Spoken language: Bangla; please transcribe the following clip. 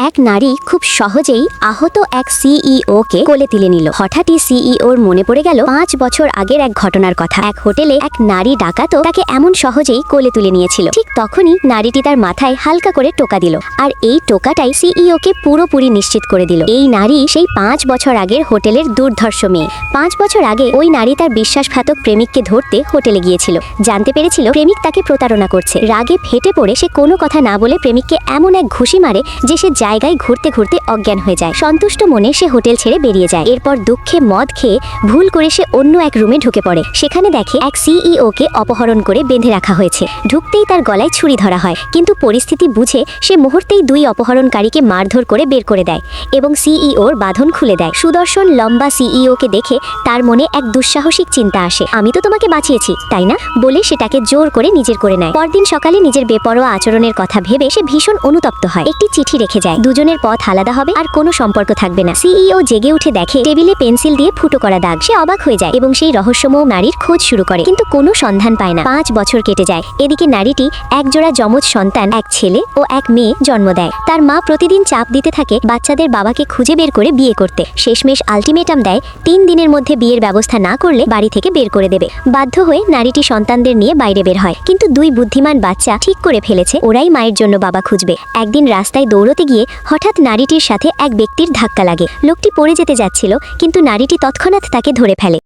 এক নারী খুব সহজেই আহত এক সিইওকে কোলে তুলে নিল। হঠাৎই সিইওর মনে পড়ে গেল 5 বছর আগের এক ঘটনার কথা। এক হোটেলে এক নারী ডাকাতও তাকে এমন সহজেই কোলে তুলে নিয়েছিল। ঠিক তখনই নারীটি তার মাথায় হালকা করে টোকা দিল, আর এই টোকাটাই সিইওকে পুরোপুরি নিশ্চিত করে দিল এই নারী সেই 5 বছর আগের হোটেলের দুর্ধর্ষ মেয়ে। 5 বছর আগে ওই নারী তার বিশ্বাসঘাতক প্রেমিককে ধরতে হোটেলে গিয়েছিল। জানতে পেরেছিল প্রেমিক তাকে প্রতারণা করছে। রাগে ফেটে পড়ে সে কোনো কথা না বলে প্রেমিককে এমন এক ঘুষি মারে যে সে জায়গায় ঘুরতে ঘুরতে অজ্ঞান হয়ে যায়। সন্তুষ্ট মনে সে হোটেল ছেড়ে বেরিয়ে যায়। এরপর দুঃখে মদ খেয়ে ভুল করে সে অন্য এক রুমে ঢুকে পড়ে। সেখানে দেখে এক সিইওকে অপহরণ করে বেঁধে রাখা হয়েছে। ঢুকতেই তার গলায় ছুরি ধরা হয়, কিন্তু পরিস্থিতি বুঝে সে মুহূর্তেই 2 অপহরণকারীকে মারধর করে বের করে দেয় এবং সিইওর বাঁধন খুলে দেয়। সুদর্শন লম্বা সিইওকে দেখে তার মনে এক দুঃসাহসিক চিন্তা আসে, আমি তো তোমাকে বাঁচিয়েছি তাই না, বলে সেটাকে জোর করে নিজের করে নেয়। পরদিন সকালে নিজের বেপরোয়া আচরণের কথা ভেবে সে ভীষণ অনুতপ্ত হয়। একটি চিঠি রেখে যায়, দুজনের পথ আলাদা হবে আর কোনো সম্পর্ক থাকবে না। সিইও জেগে উঠে দেখে টেবিলে পেন্সিল দিয়ে ফুটো করা দাগ। সে অবাক হয়ে যায় এবং সেই রহস্যময় নারীর খোঁজ শুরু করে, কিন্তু কোনো সন্ধান পায় না। 5 বছর কেটে যায়। এদিকে নারীটি একজোড়া যমজ সন্তান, এক ছেলে ও এক মেয়ে জন্ম দেয়। তার মা প্রতিদিন চাপ দিতে থাকে বাচ্চাদের বাবাকে খুঁজে বের করে বিয়ে করতে। শেষমেশ আলটিমেটাম দেয় 3 দিনের মধ্যে বিয়ের ব্যবস্থা না করলে বাড়ি থেকে বের করে দেবে। বাধ্য হয়ে নারীটি সন্তানদের নিয়ে বাইরে বের হয়, কিন্তু 2 বুদ্ধিমান বাচ্চা ঠিক করে ফেলেছে ওরাই মায়ের জন্য বাবা খুঁজবে। একদিন রাস্তায় দৌড়তে গিয়ে হঠাৎ নারীটির সাথে এক ব্যক্তির ধাক্কা লাগে। লোকটি পড়ে যেতে যাচ্ছিল, কিন্তু নারীটি তৎক্ষণাৎ তাকে ধরে ফেলে।